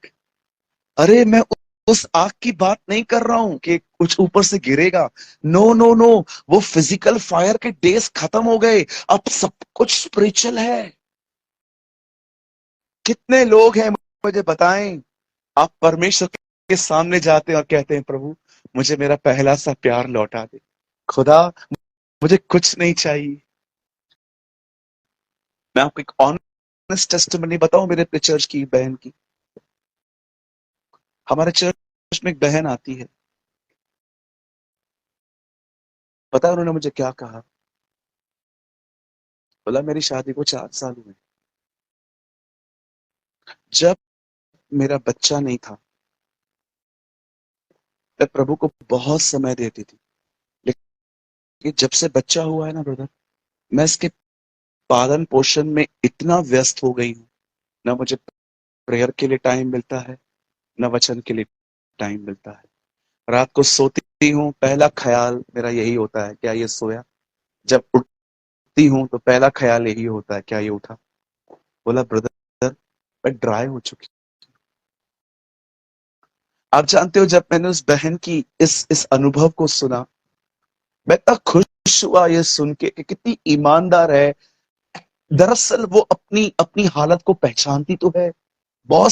S1: अरे मैं उस आग की बात नहीं कर रहा हूं कि कुछ ऊपर से गिरेगा। नो नो नो, वो फिजिकल फायर के डेज खत्म हो गए, अब सब कुछ स्पिरिचुअल है। कितने लोग हैं मुझे बताएं, आप परमेश्वर के सामने जाते हैं और कहते हैं प्रभु मुझे मेरा पहला सा प्यार लौटा दे, खुदा मुझे कुछ नहीं चाहिए। मैं आपको एक ऑनेस्ट टेस्टिमनी बताऊं मेरे अपने चर्च की बहन की। हमारे चर्च में एक बहन आती है, पता है उन्होंने मुझे क्या कहा? बोला मेरी शादी को 4 साल हुए, जब मेरा बच्चा नहीं था मैं प्रभु को बहुत समय देती थी, लेकिन जब से बच्चा हुआ है ना ब्रदर, मैं इसके पालन पोषण में इतना व्यस्त हो गई हूं, ना मुझे प्रेयर के लिए टाइम मिलता है, ना वचन के लिए टाइम मिलता है। रात को सोती हूँ, पहला ख्याल मेरा यही होता है क्या ये सोया? जब उठती हूँ तो पहला ख्याल यही होता है क्या ये उठा? बोला ब्रदर मैं ड्राई हो चुकी। आप जानते हो जब मैंने उस बहन की इस अनुभव को सुना, मैं इतना खुश हुआ ये सुन के कि कितनी ईमानदार है, दरअसल वो अपनी अपनी हालत को पहचानती तो है। बहुत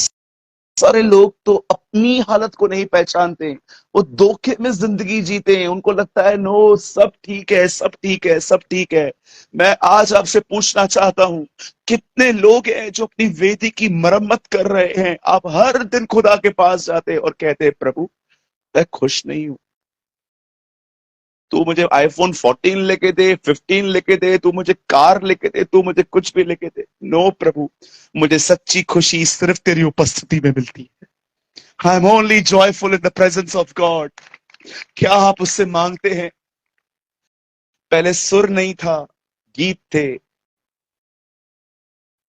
S1: सारे लोग तो अपनी हालत को नहीं पहचानते, वो धोखे में जिंदगी जीते हैं। उनको लगता है नो, सब ठीक है, सब ठीक है, सब ठीक है। मैं आज आपसे पूछना चाहता हूं, कितने लोग हैं जो अपनी वेदी की मरम्मत कर रहे हैं? आप हर दिन खुदा के पास जाते हैं और कहते हैं प्रभु, मैं खुश नहीं हूं, तू मुझे आईफोन 14 लेके दे, 15 लेके दे, तू मुझे कार लेके दे, तू मुझे कुछ भी लेके दे। नो प्रभु, मुझे सच्ची खुशी सिर्फ तेरी उपस्थिति में मिलती है। I am only joyful in the presence of God. क्या आप उससे मांगते हैं? पहले सुर नहीं था, गीत थे।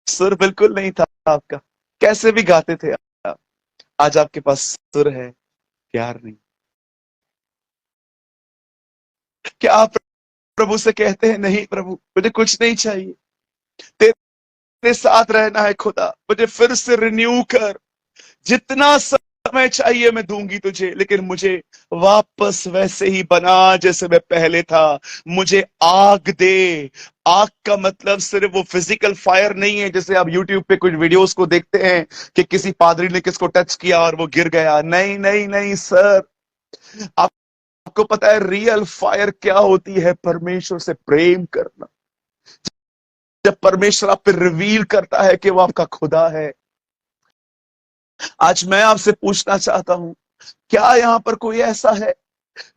S1: सुर बिल्कुल नहीं था आपका, कैसे भी गाते थे आप। आज आपके पास सुर है, प्यार नहीं। क्या आप प्रभु से कहते हैं नहीं प्रभु, मुझे कुछ नहीं चाहिए, तेरे साथ रहना है खुदा, मुझे फिर से रिन्यू कर, जितना समय चाहिए मैं दूंगी तुझे, लेकिन मुझे वापस वैसे ही बना जैसे मैं पहले था। मुझे आग दे। आग का मतलब सिर्फ वो फिजिकल फायर नहीं है, जैसे आप यूट्यूब पे कुछ वीडियोस को देखते हैं कि किसी पादरी ने किसको टच किया और वो गिर गया। नहीं नहीं नहीं सर, आपको पता है रियल फायर क्या होती है? परमेश्वर से प्रेम करना। जब परमेश्वर आप पे रिवील करता है कि वो आपका खुदा है। आज मैं आपसे पूछना चाहता हूं, क्या यहां पर कोई ऐसा है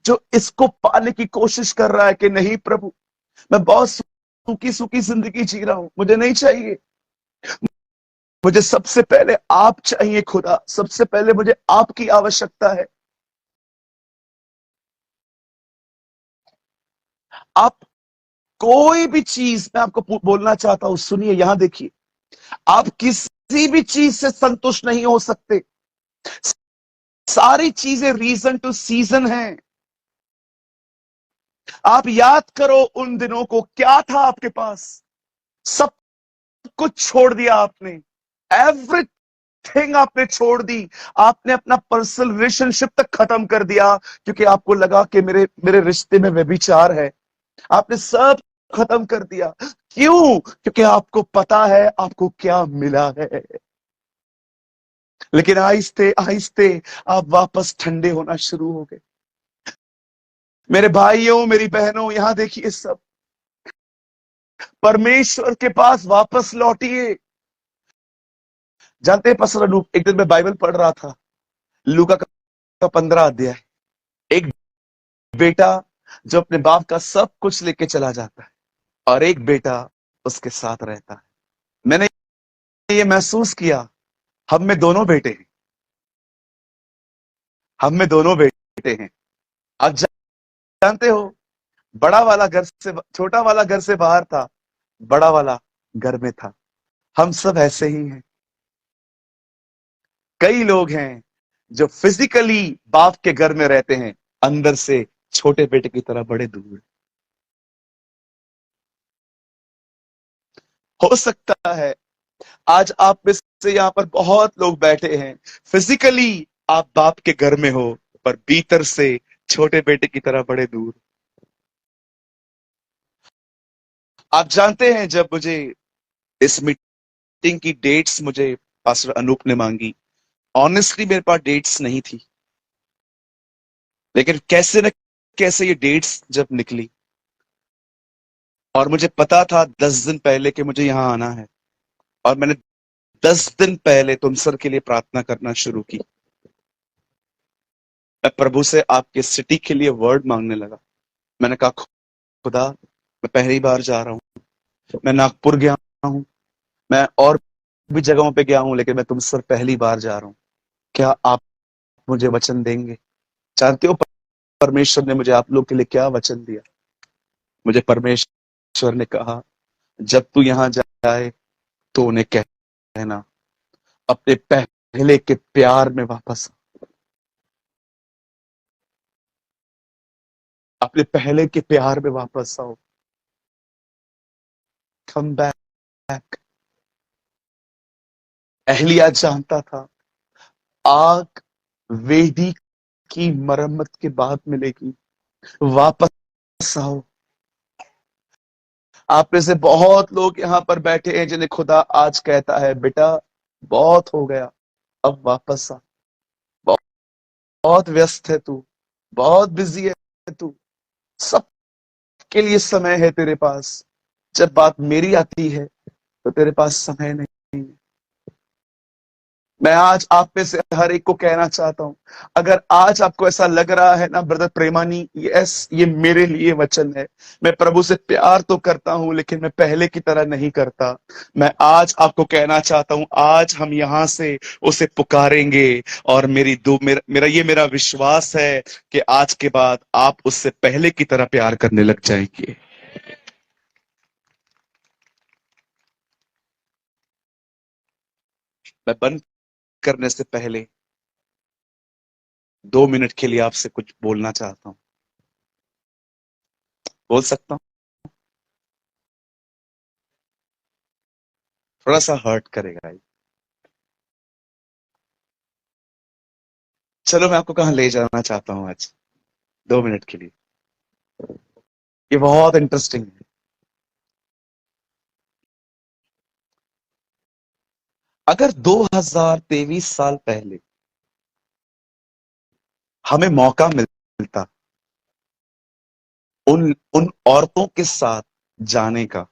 S1: जो इसको पाने की कोशिश कर रहा है कि नहीं प्रभु, मैं बहुत सूखी सूखी जिंदगी जी रहा हूं, मुझे नहीं चाहिए, मुझे सबसे पहले आप चाहिए खुदा, सबसे पहले मुझे आपकी आवश्यकता है। आप कोई भी चीज, मैं आपको बोलना चाहता हूं, सुनिए यहां देखिए, आप किसी भी चीज से संतुष्ट नहीं हो सकते। सारी चीजें रीजन टू सीजन है। आप याद करो उन दिनों को, क्या था आपके पास? सब कुछ छोड़ दिया आपने, एवरीथिंग आपने छोड़ दी। आपने अपना पर्सनल रिलेशनशिप तक खत्म कर दिया, क्योंकि आपको लगा कि मेरे मेरे रिश्ते में व्यभिचार है। आपने सब खत्म कर दिया। क्यों? क्योंकि आपको पता है आपको क्या मिला है। लेकिन आहिस्ते आहिस्ते आप वापस ठंडे होना शुरू हो गए। मेरे भाइयों, मेरी बहनों, यहां देखिए, सब परमेश्वर के पास वापस लौटिए। जानते हैं पसर अनूप, एक दिन मैं बाइबल पढ़ रहा था, लूका का 15 अध्याय। एक बेटा जो अपने बाप का सब कुछ लेके चला जाता है, और एक बेटा उसके साथ रहता है। मैंने ये महसूस किया, हम में दोनों बेटे हैं, हम में दोनों बेटे हैं। आप जानते हो, बड़ा वाला घर से, छोटा वाला घर से बाहर था, बड़ा वाला घर में था। हम सब ऐसे ही हैं। कई लोग हैं जो फिजिकली बाप के घर में रहते हैं, अंदर से छोटे बेटे की तरह बड़े दूर। हो सकता है आज आप में से यहां पर बहुत लोग बैठे हैं, फिजिकली आप बाप के घर में हो, पर भीतर से छोटे बेटे की तरह बड़े दूर। आप जानते हैं, जब मुझे इस मीटिंग की डेट्स मुझे पास्टर अनूप ने मांगी, ऑनेस्टली मेरे पास डेट्स नहीं थी, लेकिन कैसे न कैसे ये डेट्स जब निकली, और मुझे पता था 10 दिन पहले कि मुझे यहां आना है, और मैंने 10 दिन पहले तुम सर के लिए प्रार्थना करना शुरू की। मैं प्रभु से आपके सिटी के लिए वर्ड मांगने लगा। मैंने कहा खुदा, मैं पहली बार जा रहा हूं, मैं नागपुर गया हूं, मैं और भी जगहों पे गया हूं, लेकिन मैं तुम सर पहली बार जा रहा हूं। क्या आप मुझे वचन देंगे? जानते हो परमेश्वर ने मुझे आप लोग के लिए क्या वचन दिया? मुझे परमेश्वर ने कहा, जब तू यहां जाए तो उन्हें कहना, अपने पहले के प्यार में वापस, अपने पहले के प्यार में वापस आओ। Come back. एहलिया जानता था, आग वेदी की मरम्मत के बाद मिलेगी। वापस आओ। आप में से बहुत लोग यहां पर बैठे हैं जिन्हें खुदा आज कहता है, बेटा बहुत हो गया, अब वापस आ। बहुत बहुत व्यस्त है तू, बहुत बिजी है तू, सबके लिए समय है तेरे पास। जब बात मेरी आती है तो तेरे पास समय नहीं है। मैं आज आप में से हर एक को कहना चाहता हूं, अगर आज आपको ऐसा लग रहा है ना ब्रदर प्रेमानी, यस ये मेरे लिए वचन है, मैं प्रभु से प्यार तो करता हूं लेकिन मैं पहले की तरह नहीं करता, मैं आज आपको कहना चाहता हूं, आज हम यहां से उसे पुकारेंगे। और मेरा विश्वास है कि आज के बाद आप उससे पहले की तरह प्यार करने लग जाएंगे। मैं बंद करने से पहले 2 मिनट के लिए आपसे कुछ बोलना चाहता हूं। बोल सकता हूं? थोड़ा सा हर्ट करेगा ये। चलो मैं आपको कहां ले जाना चाहता हूं आज 2 मिनट के लिए। ये बहुत इंटरेस्टिंग है। अगर 2023 साल पहले हमें मौका मिलता उन उन औरतों के साथ जाने का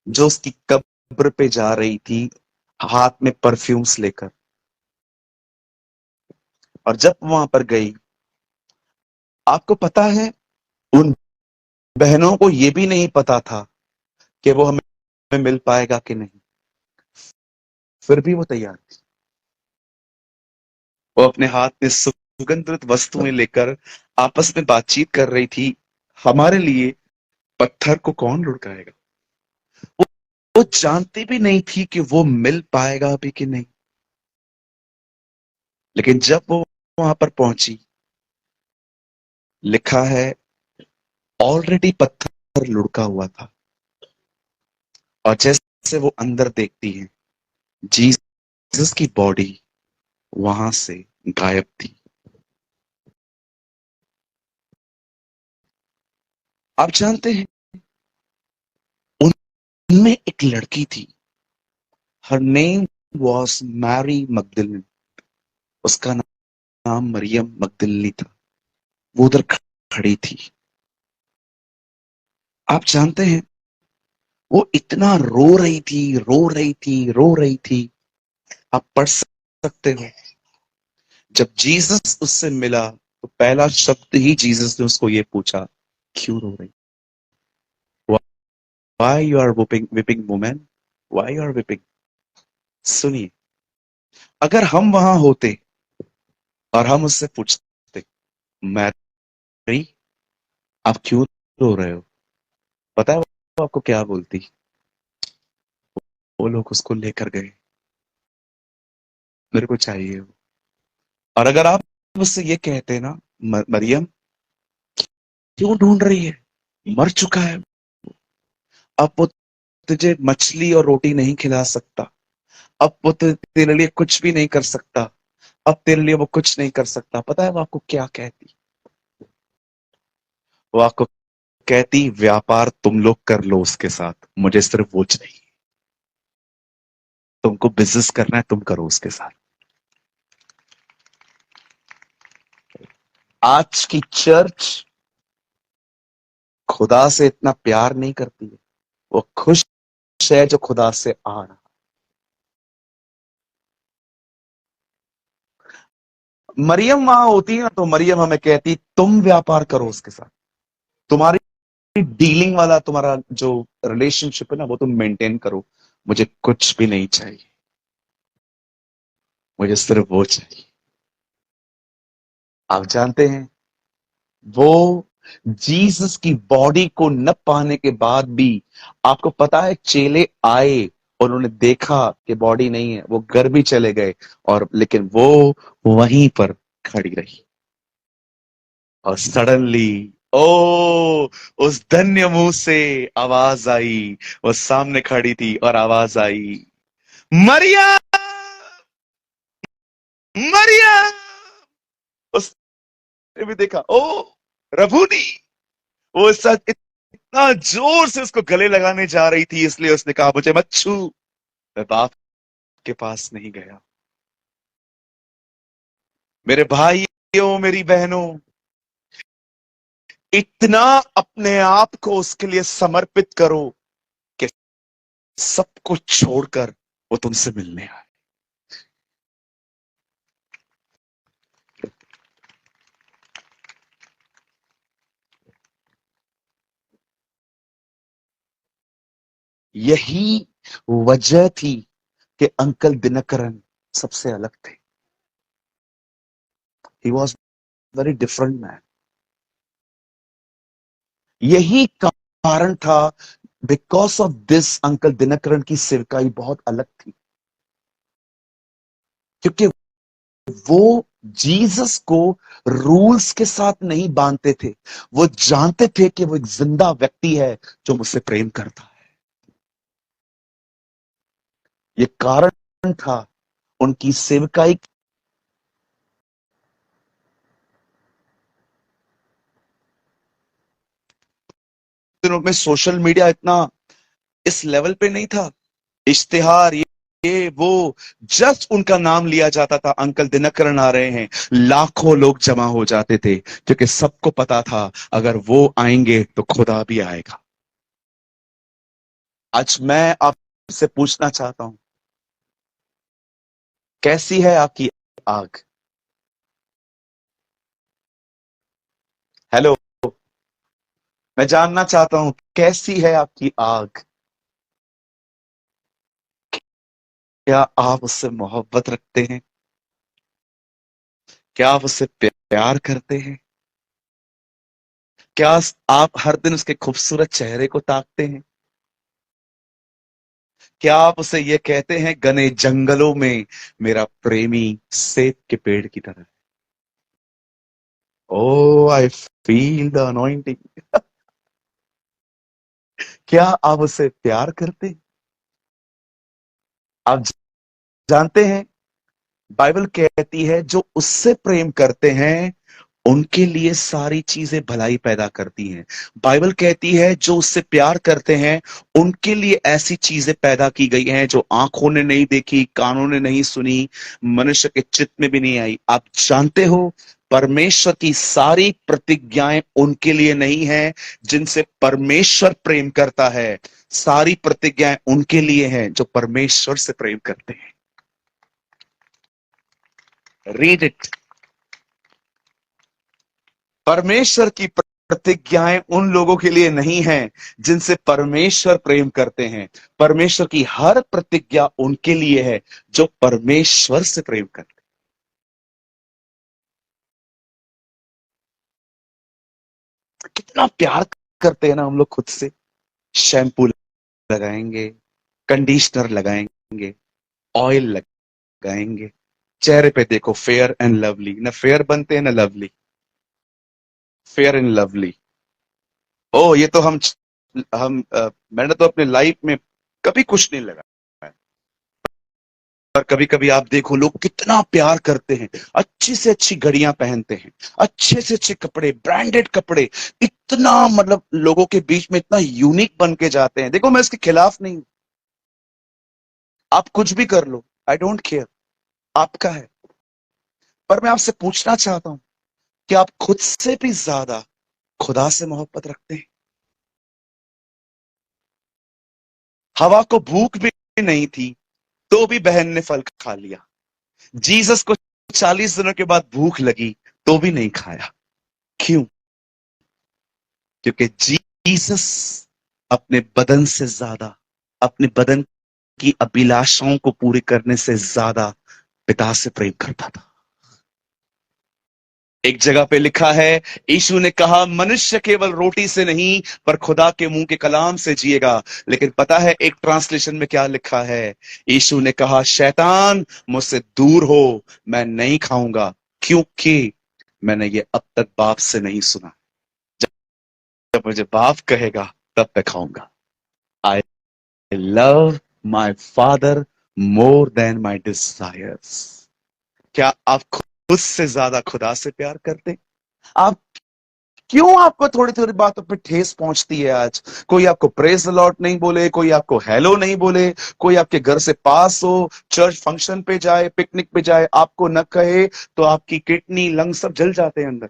S1: जो उसकी कब्र पे जा रही थी हाथ में परफ्यूम्स लेकर, और जब वहां पर गई, आपको पता है उन बहनों को यह भी नहीं पता था कि वो हमें मिल पाएगा कि नहीं, फिर भी वो तैयार थी। वो अपने हाथ में सुगंधित वस्तुएं लेकर आपस में बातचीत कर रही थी, हमारे लिए पत्थर को कौन लुढ़काएगा। वो, वो जानती भी नहीं थी कि वो मिल पाएगा भी कि नहीं, लेकिन जब वो वहां पर पहुंची, लिखा है ऑलरेडी पत्थर लुढ़का हुआ था, और जैसे वो अंदर देखती है, जीसस की बॉडी वहां से गायब थी। आप जानते हैं उनमें एक लड़की थी, हर नेम वॉज मैरी मगदलिन, उसका नाम मरियम मगदलिनी था। वो उधर खड़ी थी। आप जानते हैं वो इतना रो रही थी, रो रही थी, रो रही थी। आप पढ़ सकते हो, जब जीसस उससे मिला तो पहला शब्द ही जीसस ने उसको ये पूछा, क्यों रो रही? Why you are weeping weeping women, why you are weeping? सुनिए, अगर हम वहां होते और हम उससे पूछते, मैरी आप क्यों रो रहे हो, पता है वो आपको क्या बोलती? वो लोग उसको लेकर गए, मेरे को चाहिए वो। और अगर आप उससे ये कहते ना, मरियम क्यों ढूंढ रही है, मर चुका है, अब वो तुझे मछली और रोटी नहीं खिला सकता, अब वो तेरे लिए कुछ भी नहीं कर सकता, अब तेरे लिए वो कुछ नहीं कर सकता, पता है वो आपको क्या कहती? वो आपको कहती, व्यापार तुम लोग कर लो उसके साथ, मुझे सिर्फ वो चाहिए। तुमको बिजनेस करना है, तुम करो उसके साथ। आज की चर्च खुदा से इतना प्यार नहीं करती है, वो खुश है जो खुदा से आ रहा। मरियम वहां होती है ना, तो मरियम हमें कहती तुम व्यापार करो उसके साथ, तुम्हारी डीलिंग वाला तुम्हारा जो रिलेशनशिप है ना वो तुम मेंटेन करो, मुझे कुछ भी नहीं चाहिए, मुझे सिर्फ वो चाहिए। आप जानते हैं वो जीसस की बॉडी को न पाने के बाद भी, आपको पता है चेले आए और उन्होंने देखा कि बॉडी नहीं है, वो घर भी चले गए, और लेकिन वो वहीं पर खड़ी रही। और सडनली ओ उस धन्य मुंह से आवाज आई, वो सामने खड़ी थी और आवाज आई, मरिया, मरिया। उसने भी देखा, ओ रभुनी, वो सच इतना जोर से उसको गले लगाने जा रही थी, इसलिए उसने कहा मुझे मत छू। मैं बाप के पास नहीं गया। मेरे भाइयों, मेरी बहनों, इतना अपने आप को उसके लिए समर्पित करो कि सब कुछ छोड़कर वो तुमसे मिलने आए। यही वजह थी कि अंकल दिनकरन सबसे अलग थे। He was very different man. यही कारण था, because of this uncle Dinakaran की सेवकाई बहुत अलग थी, क्योंकि वो जीसस को रूल्स के साथ नहीं बांधते थे। वो जानते थे कि वो एक जिंदा व्यक्ति है जो मुझसे प्रेम करता है। ये कारण था उनकी सेवकाई। दिनों में सोशल मीडिया इतना इस लेवल पे नहीं था। इश्तिहार ये वो, जस्ट उनका नाम लिया जाता था, अंकल दिनकरन आ रहे हैं, लाखों लोग जमा हो जाते थे, क्योंकि सबको पता था अगर वो आएंगे तो खुदा भी आएगा। आज मैं आपसे पूछना चाहता हूं, कैसी है आपकी आग? हेलो, मैं जानना चाहता हूं कैसी है आपकी आग? क्या आप उससे मोहब्बत रखते हैं? क्या आप उससे प्यार करते हैं? क्या आप हर दिन उसके खूबसूरत चेहरे को ताकते हैं? क्या आप उसे ये कहते हैं घने जंगलों में मेरा प्रेमी सेब के पेड़ की तरह? ओ आई फील द अनॉइंटिंग। क्या आप उसे प्यार करते हैं? आप जानते हैं, बाइबल कहती है जो उससे प्रेम करते हैं उनके लिए सारी चीजें भलाई पैदा करती हैं। बाइबल कहती है जो उससे प्यार करते हैं उनके लिए ऐसी चीजें पैदा की गई हैं जो आंखों ने नहीं देखी, कानों ने नहीं सुनी, मनुष्य के चित्त में भी नहीं आई। आप जानते हो, परमेश्वर की सारी प्रतिज्ञाएं उनके लिए नहीं है जिनसे परमेश्वर प्रेम करता है। सारी प्रतिज्ञाएं उनके लिए हैं जो परमेश्वर से प्रेम करते हैं। Read it. परमेश्वर की प्रतिज्ञाएं उन लोगों के लिए नहीं हैं जिनसे परमेश्वर प्रेम करते हैं। परमेश्वर की हर प्रतिज्ञा उनके लिए है जो परमेश्वर से प्रेम करते हैं। कितना प्यार करते हैं ना हम लोग खुद से। शैम्पू लगाएंगे, कंडीशनर लगाएंगे, ऑयल लगाएंगे, चेहरे पे देखो फेयर एंड लवली, ना फेयर बनते हैं ना लवली, फेयर एंड लवली। ओ ये तो मैंने तो अपने लाइफ में कभी कुछ नहीं लगा। और कभी कभी आप देखो लोग कितना प्यार करते हैं, अच्छी से अच्छी घड़ियां पहनते हैं, अच्छे से अच्छे कपड़े, ब्रांडेड कपड़े, इतना मतलब लोगों के बीच में इतना यूनिक बन के जाते हैं। देखो मैं इसके खिलाफ नहीं हूं, आप कुछ भी कर लो, आई डोंट केयर, आपका है। पर मैं आपसे पूछना चाहता हूं कि आप खुद से भी ज्यादा खुदा से मोहब्बत रखते हैं? हवा को भूख भी नहीं थी तो भी बहन ने फल खा लिया। जीसस को 40 दिनों के बाद भूख लगी तो भी नहीं खाया। क्यों? क्योंकि जीसस अपने बदन से ज्यादा, अपने बदन की अभिलाषाओं को पूरी करने से ज्यादा पिता से प्रेम करता था। एक जगह पे लिखा है, यीशु ने कहा मनुष्य केवल रोटी से नहीं पर खुदा के मुंह के कलाम से जिएगा। लेकिन पता है एक ट्रांसलेशन में क्या लिखा है? यीशु ने कहा शैतान मुझसे दूर हो, मैं नहीं खाऊंगा, क्योंकि मैंने ये अब तक बाप से नहीं सुना। जब मुझे बाप कहेगा तब मैं खाऊंगा। I love my father more than my desires. क्या आप खुद से ज्यादा खुदा से प्यार करते? आप क्यों आपको थोड़ी थोड़ी बातों पे ठेस पहुंचती है? आज कोई आपको प्रेज द लॉर्ड नहीं बोले, कोई आपको हेलो नहीं बोले, कोई आपके घर से पास हो, चर्च फंक्शन पे जाए, पिकनिक पे जाए, आपको न कहे तो आपकी किडनी लंग सब जल जाते हैं अंदर।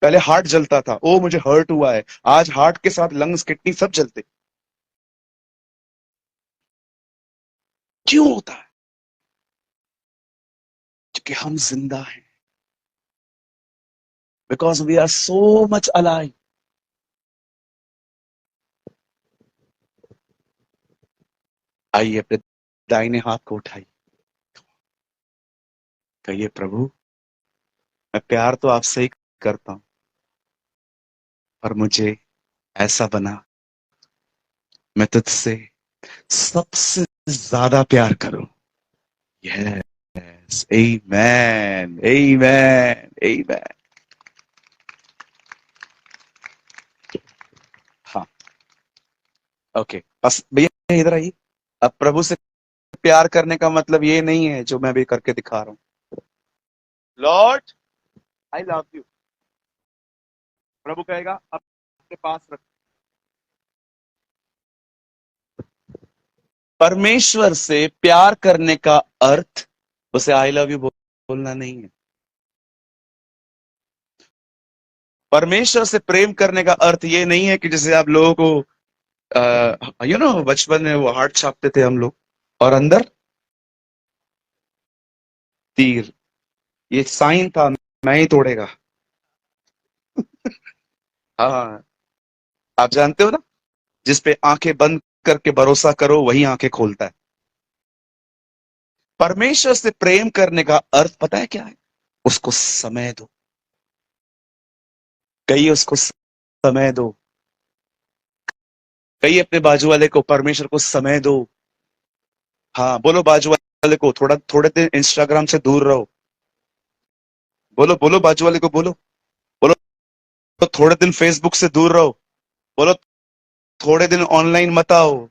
S1: पहले हार्ट जलता था, ओ मुझे हर्ट हुआ है, आज हार्ट के साथ लंग्स किडनी सब जलते। क्यों होता है? क्योंकि हम जिंदा हैं, because we are so much alive. आइए अपने दाहिने हाथ को उठाइए, कहिए प्रभु मैं प्यार तो आपसे ही करता हूं, पर मुझे ऐसा बना मैं तुझसे सबसे ज्यादा प्यार करूं। यस, आमेन, आमेन, आमेन। हाँ, ओके, बस भैया इधर आइए। अब प्रभु से प्यार करने का मतलब ये नहीं है जो मैं भी करके दिखा रहा हूं। लॉर्ड आई लव यू, प्रभु कहेगा अपने पास रख। परमेश्वर से प्यार करने का अर्थ उसे आई लव यू बोलना नहीं है। परमेश्वर से प्रेम करने का अर्थ ये नहीं है कि जैसे आप लोगों को बचपन में वो हार्ट छापते थे हम लोग, और अंदर तीर, ये साइन था, मैं ही तोड़ेगा। हाँ, आप जानते हो ना, जिस पे आंखें बंद करके भरोसा करो वही आंखें खोलता है। परमेश्वर से प्रेम करने का अर्थ पता है क्या है? उसको समय दो। कहिए उसको समय दो। कहिए अपने बाजू वाले को परमेश्वर को समय दो। हाँ, बोलो बाजू वाले को थोड़ा थोड़े दिन इंस्टाग्राम से दूर रहो। बोलो बोलो बाजू वाले को, बोलो बोलो थोड़े दिन फेसबुक से दूर रहो। बोलो थोड़े दिन ऑनलाइन मत आओ।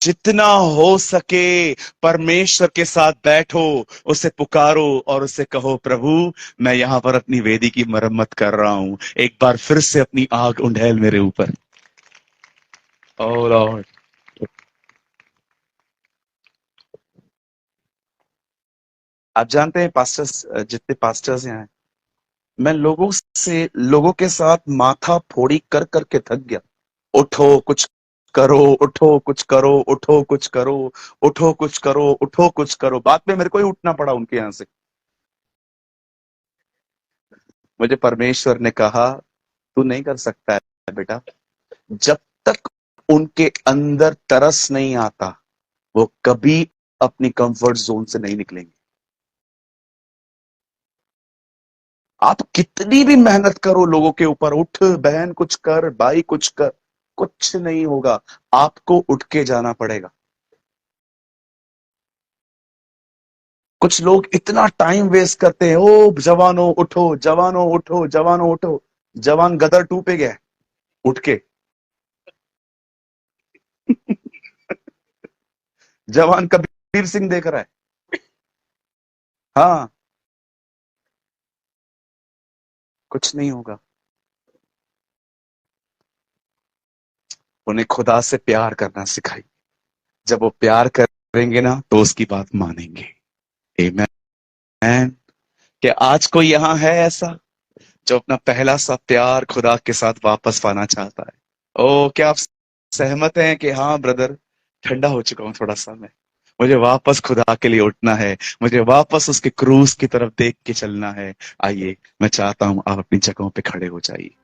S1: जितना हो सके परमेश्वर के साथ बैठो, उसे पुकारो और उसे कहो प्रभु मैं यहां पर अपनी वेदी की मरम्मत कर रहा हूं, एक बार फिर से अपनी आग उंडेल मेरे ऊपर। ओ लॉर्ड, आप जानते हैं पास्टर्स, जितने पास्टर्स यहाँ हैं, मैं लोगों के साथ माथा फोड़ी कर करके थक गया। उठो कुछ करो, उठो कुछ करो, उठो कुछ करो, उठो कुछ करो, उठो कुछ करो, बाद में मेरे को ही उठना पड़ा उनके यहां से। मुझे परमेश्वर ने कहा तू नहीं कर सकता है बेटा, जब तक उनके अंदर तरस नहीं आता वो कभी अपनी कंफर्ट जोन से नहीं निकलेंगे। आप कितनी भी मेहनत करो लोगों के ऊपर, उठ बहन कुछ कर, भाई कुछ कर, कुछ नहीं होगा। आपको उठ के जाना पड़ेगा। कुछ लोग इतना टाइम वेस्ट करते हैं, ओ जवानों उठो, जवानों उठो, जवानों उठो। जवान गदर टू पे गया उठ के। जवान कबीर सिंह देख रहा है। हाँ, कुछ नहीं होगा। उन्हें खुदा से प्यार करना सिखाइए। जब वो प्यार करेंगे ना तो उसकी बात मानेंगे। आमेन। कि आज कोई यहां है ऐसा जो अपना पहला सा प्यार खुदा के साथ वापस पाना चाहता है? ओ क्या आप सहमत हैं कि हाँ ब्रदर, ठंडा हो चुका हूं थोड़ा सा मैं, मुझे वापस खुदा के लिए उठना है, मुझे वापस उसके क्रूस की तरफ देख के चलना है। आइए, मैं चाहता हूं आप अपनी जगहों पे खड़े हो जाइए।